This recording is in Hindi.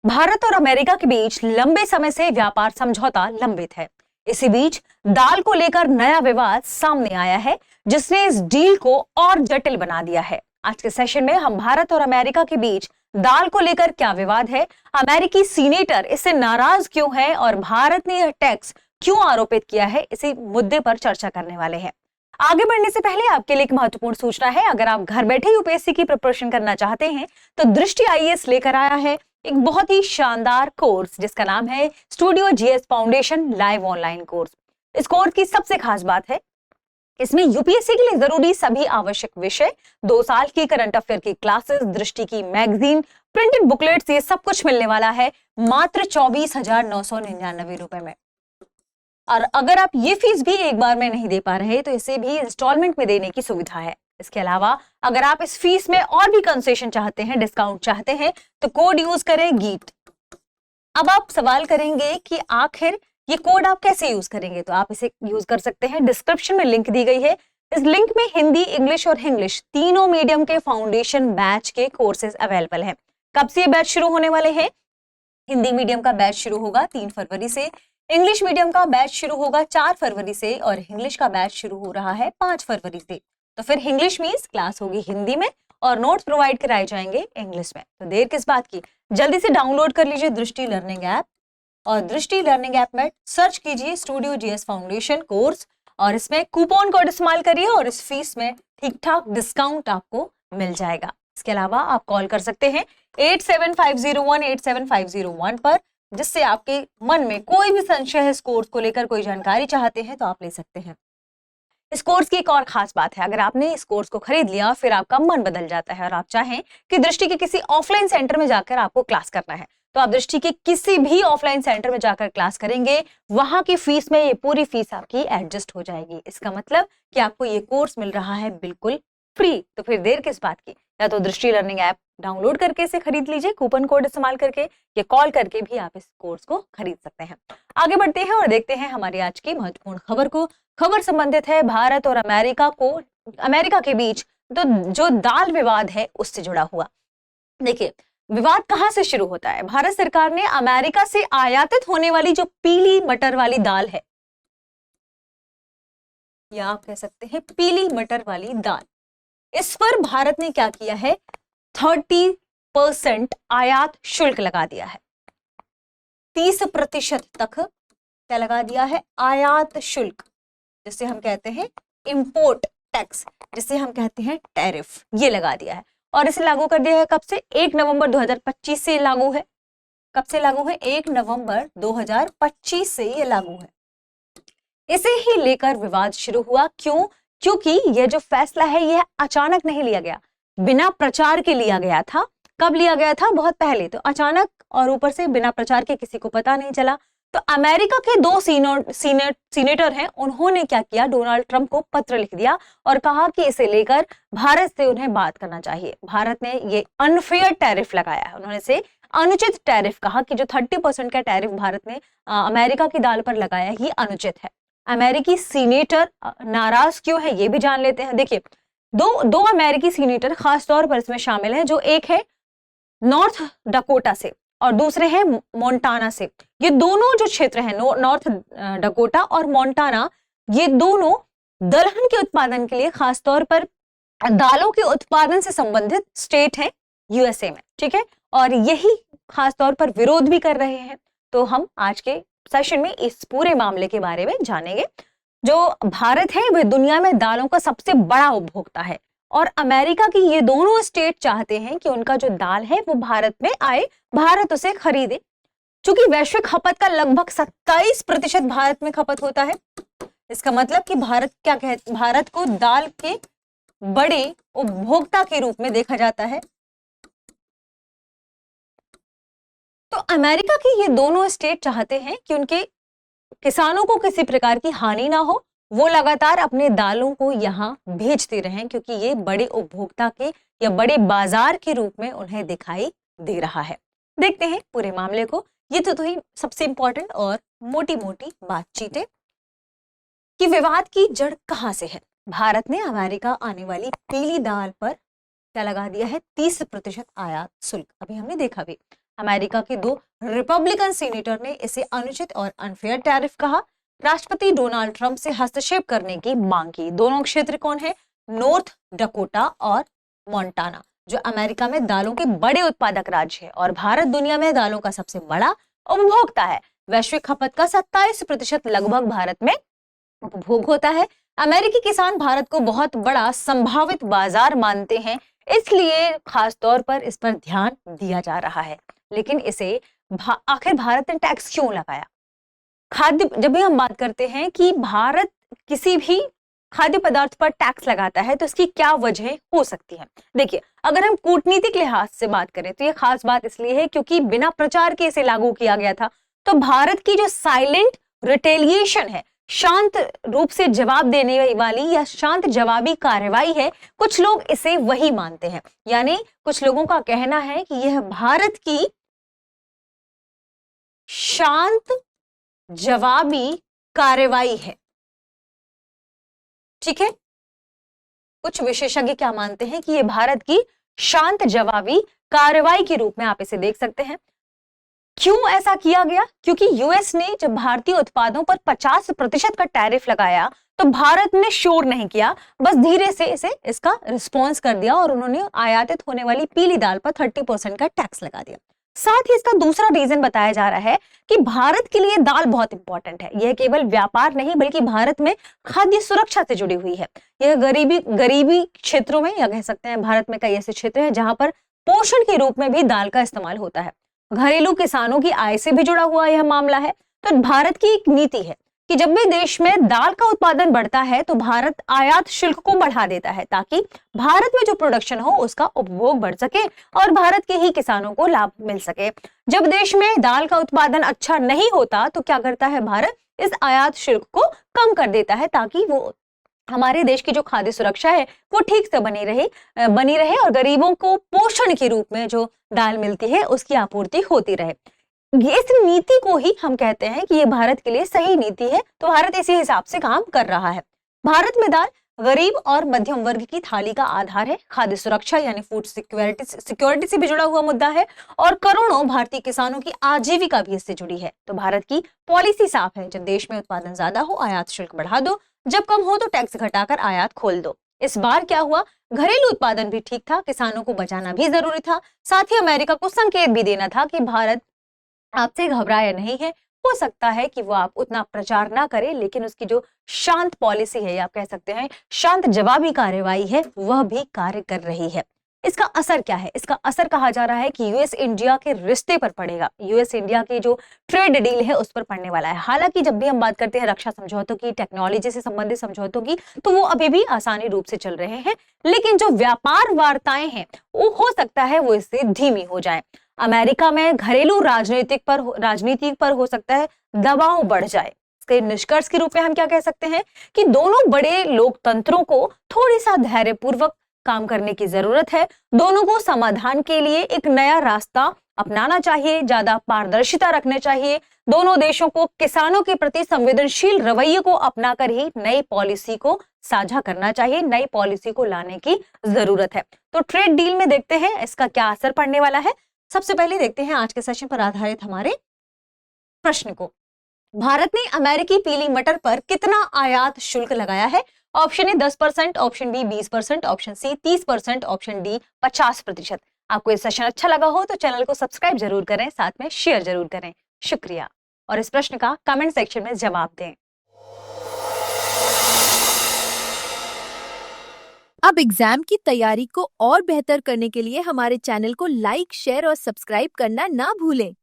भारत और अमेरिका के बीच लंबे समय से व्यापार समझौता लंबित है। इसी बीच दाल को लेकर नया विवाद सामने आया है, जिसने इस डील को और जटिल बना दिया है। आज के सेशन में हम भारत और अमेरिका के बीच दाल को लेकर क्या विवाद है, अमेरिकी सीनेटर इससे नाराज क्यों है और भारत ने यह टैक्स क्यों आरोपित किया है, इसी मुद्दे पर चर्चा करने वाले हैं। आगे बढ़ने से पहले आपके लिए एक महत्वपूर्ण सूचना है। अगर आप घर बैठे यूपीएससी की प्रिपरेशन करना चाहते हैं तो दृष्टि आईएएस लेकर आया है एक बहुत ही शानदार कोर्स, जिसका नाम है studio GS foundation live online course. इस कोर्स की सबसे खास बात है, इसमें यूपीएससी के लिए जरूरी सभी आवश्यक विषय, 2 साल की करंट अफेयर की क्लासेस, दृष्टि की मैगजीन, प्रिंटेड बुकलेट्स, ये सब कुछ मिलने वाला है मात्र 24,999 रुपए में। और अगर आप ये फीस भी एक बार में नहीं दे पा रहे तो इसे भी इंस्टॉलमेंट में देने की सुविधा है। इसके अलावा अगर आप इस फीस में और भी कंसेशन चाहते हैं, डिस्काउंट चाहते हैं, तो कोड यूज करें गीट। अब आप सवाल करेंगे कि आखिर ये कोड आप कैसे यूज करेंगे, तो आप इसे यूज कर सकते हैं। डिस्क्रिप्शन में लिंक दी गई है। इस लिंक में हिंदी, इंग्लिश और इंग्लिश तीनों मीडियम के फाउंडेशन बैच के कोर्सेज अवेलेबल हैं। कब से ये बैच शुरू होने वाले हैं? हिंदी मीडियम का बैच शुरू होगा 3 फरवरी से, इंग्लिश मीडियम का बैच शुरू होगा 4 फरवरी से और इंग्लिश का बैच शुरू हो रहा है 5 फरवरी से। तो फिर इंग्लिश मींस क्लास होगी हिंदी में और नोट्स प्रोवाइड कराए जाएंगे इंग्लिश में। तो देर किस बात की, जल्दी से डाउनलोड कर लीजिए दृष्टि लर्निंग ऐप और दृष्टि लर्निंग ऐप में सर्च कीजिए स्टूडियो जीएस फाउंडेशन कोर्स और इसमें कूपन कोड इस्तेमाल करिए और इस फीस में ठीक ठाक डिस्काउंट आपको मिल जाएगा। इसके अलावा आप कॉल कर सकते हैं 8750187501 पर, जिससे आपके मन में कोई भी संशय है इस कोर्स को लेकर, कोई जानकारी चाहते हैं तो आप ले सकते हैं। इस कोर्स की एक और खास बात है, अगर आपने इस कोर्स को खरीद लिया फिर आपका मन बदल जाता है और आप चाहें कि दृष्टि के किसी ऑफलाइन सेंटर में जाकर आपको क्लास करना है, तो आप दृष्टि के किसी भी ऑफलाइन सेंटर में जाकर क्लास करेंगे, वहां की फीस में ये पूरी फीस आपकी एडजस्ट हो जाएगी। इसका मतलब कि आपको ये कोर्स मिल रहा है बिल्कुल फ्री। तो फिर देर किस बात की, या तो दृष्टि लर्निंग ऐप डाउनलोड करके इसे खरीद लीजिए कूपन कोड इस्तेमाल करके, या कॉल करके भी आप इस कोर्स को खरीद सकते हैं। आगे बढ़ते हैं और देखते हैं हमारी आज की महत्वपूर्ण खबर को। खबर संबंधित है भारत और अमेरिका के बीच तो जो दाल विवाद है उससे जुड़ा हुआ। देखिए, विवाद कहां से शुरू होता है। भारत सरकार ने अमेरिका से आयातित होने वाली जो पीली मटर वाली दाल है, या आप कह सकते हैं पीली मटर वाली दाल, इस पर भारत ने क्या किया है, 30% आयात शुल्क लगा दिया है। 30% तक क्या लगा दिया है, आयात शुल्क, जिसे हम कहते हैं इंपोर्ट टैक्स, जिसे हम कहते हैं टैरिफ, ये लगा दिया है। और इसे लागू कर दिया है कब से, 1 नवंबर 2025 से लागू है। कब से लागू है, 1 नवंबर 2025 से ये लागू है। इसे ही लेकर विवाद शुरू हुआ। क्यों? क्योंकि यह जो फैसला है यह अचानक नहीं लिया गया, बिना प्रचार के लिया गया था। कब लिया गया था? बहुत पहले। तो अचानक और ऊपर से बिना प्रचार के किसी को पता नहीं चला। तो अमेरिका के 2 सीनेटर हैं, उन्होंने क्या किया, डोनाल्ड ट्रंप को पत्र लिख दिया और कहा कि इसे लेकर भारत से उन्हें बात करना चाहिए। भारत ने ये अनफेयर टैरिफ लगाया है, उन्होंने इसे अनुचित टैरिफ कहा कि जो 30% का टैरिफ भारत ने अमेरिका की दाल पर लगाया ये अनुचित है। अमेरिकी सीनेटर नाराज क्यों है ये भी जान लेते हैं। देखिए, दो अमेरिकी सीनेटर खास तौर पर इसमें शामिल हैं, जो एक है नॉर्थ डकोटा से और दूसरे हैं मोंटाना से। ये दोनों जो क्षेत्र हैं, नॉर्थ डकोटा और मोंटाना, ये दोनों दलहन के उत्पादन के लिए, खास तौर पर दालों के उत्पादन से संबंधित स्टेट हैं यूएसए में, ठीक है, और यही खास तौर पर विरोध भी कर रहे हैं। तो हम आज के सेशन में इस पूरे मामले के बारे में जानेंगे। जो भारत है वह दुनिया में दालों का सबसे बड़ा उपभोक्ता है और अमेरिका की ये दोनों स्टेट चाहते हैं कि उनका जो दाल है वो भारत में आए, भारत उसे खरीदे। चूंकि वैश्विक खपत का लगभग 27% भारत में खपत होता है, इसका मतलब कि भारत को दाल के बड़े उपभोक्ता के रूप में देखा जाता है। तो अमेरिका के ये दोनों स्टेट चाहते हैं कि उनके किसानों को किसी प्रकार की हानि ना हो, वो लगातार अपने दालों को यहाँ भेजते रहें, क्योंकि ये बड़े उपभोक्ता के या बड़े बाजार के रूप में उन्हें दिखाई दे रहा है। देखते हैं पूरे मामले को। ये तो ही सबसे इंपॉर्टेंट और मोटी मोटी बातचीतें कि विवाद की जड़ कहां से है। भारत ने अमेरिका आने वाली पीली दाल पर क्या लगा दिया है, 30% आयात शुल्क। अभी हमने देखा भी अमेरिका के 2 रिपब्लिकन सीनेटर ने इसे अनुचित और अनफेयर टैरिफ कहा। राष्ट्रपति डोनाल्ड ट्रंप से हस्तक्षेप करने की मांग की। दोनों क्षेत्र कौन है? नॉर्थ डकोटा और मोंटाना, जो अमेरिका में दालों के बड़े उत्पादक राज्य है और भारत दुनिया में दालों का सबसे बड़ा उपभोक्ता है। वैश्विक खपत का 27% लगभग भारत में उपभोग होता है। अमेरिकी किसान भारत को बहुत बड़ा संभावित बाजार मानते हैं, इसलिए खास तौर पर इस पर ध्यान दिया जा रहा है। लेकिन इसे आखिर भारत ने टैक्स क्यों लगाया? जब भी हम बात करते हैं कि भारत किसी भी खाद्य पदार्थ पर टैक्स लगाता है तो इसकी क्या वजह हो सकती है? देखिए, अगर हम कूटनीतिक लिहाज से बात करें तो यह खास बात इसलिए है क्योंकि बिना प्रचार के इसे लागू किया गया था। तो भारत की जो साइलेंट रिटेलिएशन है, शांत रूप से जवाब देने वाली या शांत जवाबी कार्रवाई है, कुछ लोग इसे वही मानते हैं। यानी कुछ लोगों का कहना है कि यह भारत की शांत जवाबी कार्रवाई है। ठीक है, कुछ विशेषज्ञ क्या मानते हैं कि यह भारत की शांत जवाबी कार्रवाई के रूप में आप इसे देख सकते हैं। क्यों ऐसा किया गया? क्योंकि यूएस ने जब भारतीय उत्पादों पर 50% का टैरिफ लगाया तो भारत ने शोर नहीं किया, बस धीरे से इसका रिस्पॉन्स कर दिया और उन्होंने आयातित होने वाली पीली दाल पर 30% का टैक्स लगा दिया। साथ ही इसका दूसरा रीजन बताया जा रहा है कि भारत के लिए दाल बहुत इंपॉर्टेंट है। यह केवल व्यापार नहीं बल्कि भारत में खाद्य सुरक्षा से जुड़ी हुई है। यह गरीबी क्षेत्रों में, या कह सकते हैं भारत में कई ऐसे क्षेत्र हैं जहां पर पोषण के रूप में भी दाल का इस्तेमाल होता है। घरेलू किसानों की आय से भी जुड़ा हुआ यह मामला है। तो भारत की एक नीति है कि जब भी देश में दाल का उत्पादन बढ़ता है तो भारत आयात शुल्क को बढ़ा देता है ताकि भारत में जो प्रोडक्शन हो उसका उपभोग बढ़ सके और भारत के ही किसानों को लाभ मिल सके। जब देश में दाल का उत्पादन अच्छा नहीं होता तो क्या करता है भारत? इस आयात शुल्क को कम कर देता है ताकि वो हमारे देश की जो खाद्य सुरक्षा है वो ठीक से बनी रहे और गरीबों को पोषण के रूप में जो दाल मिलती है उसकी आपूर्ति होती रहे। इस नीति को ही हम कहते हैं कि ये भारत के लिए सही नीति है। तो भारत इसी हिसाब से काम कर रहा है। भारत में दाल गरीब और मध्यम वर्ग की थाली का आधार है। खाद्य सुरक्षा यानी फूड सिक्योरिटी से भी जुड़ा हुआ मुद्दा है और करोड़ों भारतीय किसानों की आजीविका भी इससे जुड़ी है। तो भारत की पॉलिसी साफ है, जब देश में उत्पादन ज्यादा हो आयात शुल्क बढ़ा दो, जब कम हो तो टैक्स घटाकर आयात खोल दो। इस बार क्या हुआ? घरेलू उत्पादन भी ठीक था, किसानों को बचाना भी जरूरी था, साथ ही अमेरिका को संकेत भी देना था कि भारत आपसे घबराया नहीं है। हो सकता है कि वो आप उतना प्रचार ना करे, लेकिन उसकी जो शांत पॉलिसी है या आप कह सकते हैं शांत जवाबी कार्रवाई है वह भी कार्य कर रही है। इसका असर क्या है? इसका असर कहा जा रहा है कि यूएस इंडिया के रिश्ते पर पड़ेगा। यूएस इंडिया की जो ट्रेड डील है उस पर पड़ने वाला है। हालांकि जब भी हम बात करते हैं रक्षा समझौतों की, टेक्नोलॉजी से संबंधित समझौतों की, तो वो अभी भी आसानी रूप से चल रहे हैं, लेकिन जो व्यापार वार्ताएं हैं वो हो सकता है वो इससे धीमी हो जाए। अमेरिका में घरेलू राजनीति पर हो सकता है दबाव बढ़ जाए। इसके निष्कर्ष के रूप में हम क्या कह सकते हैं कि दोनों बड़े लोकतंत्रों को थोड़ी सा धैर्यपूर्वक काम करने की जरूरत है। दोनों को समाधान के लिए एक नया रास्ता अपनाना चाहिए, ज्यादा पारदर्शिता रखने चाहिए। दोनों देशों को किसानों के प्रति संवेदनशील रवैये को अपनाकर ही नई पॉलिसी को साझा करना चाहिए, नई पॉलिसी को लाने की जरूरत है। तो ट्रेड डील में देखते हैं इसका क्या असर पड़ने वाला है। सबसे पहले देखते हैं आज के सेशन पर आधारित हमारे प्रश्न को। भारत ने अमेरिकी पीली मटर पर कितना आयात शुल्क लगाया है? Option A 10%, option B 20%, option C 30%, option D 50%। आपको ये सेशन अच्छा लगा हो तो चैनल को सब्सक्राइब जरूर करें, साथ में शेयर जरूर करें। शुक्रिया। और इस प्रश्न का कमेंट सेक्शन में जवाब दें। अब एग्जाम की तैयारी को और बेहतर करने के लिए हमारे चैनल को लाइक, शेयर और सब्सक्राइब करना ना भूलें।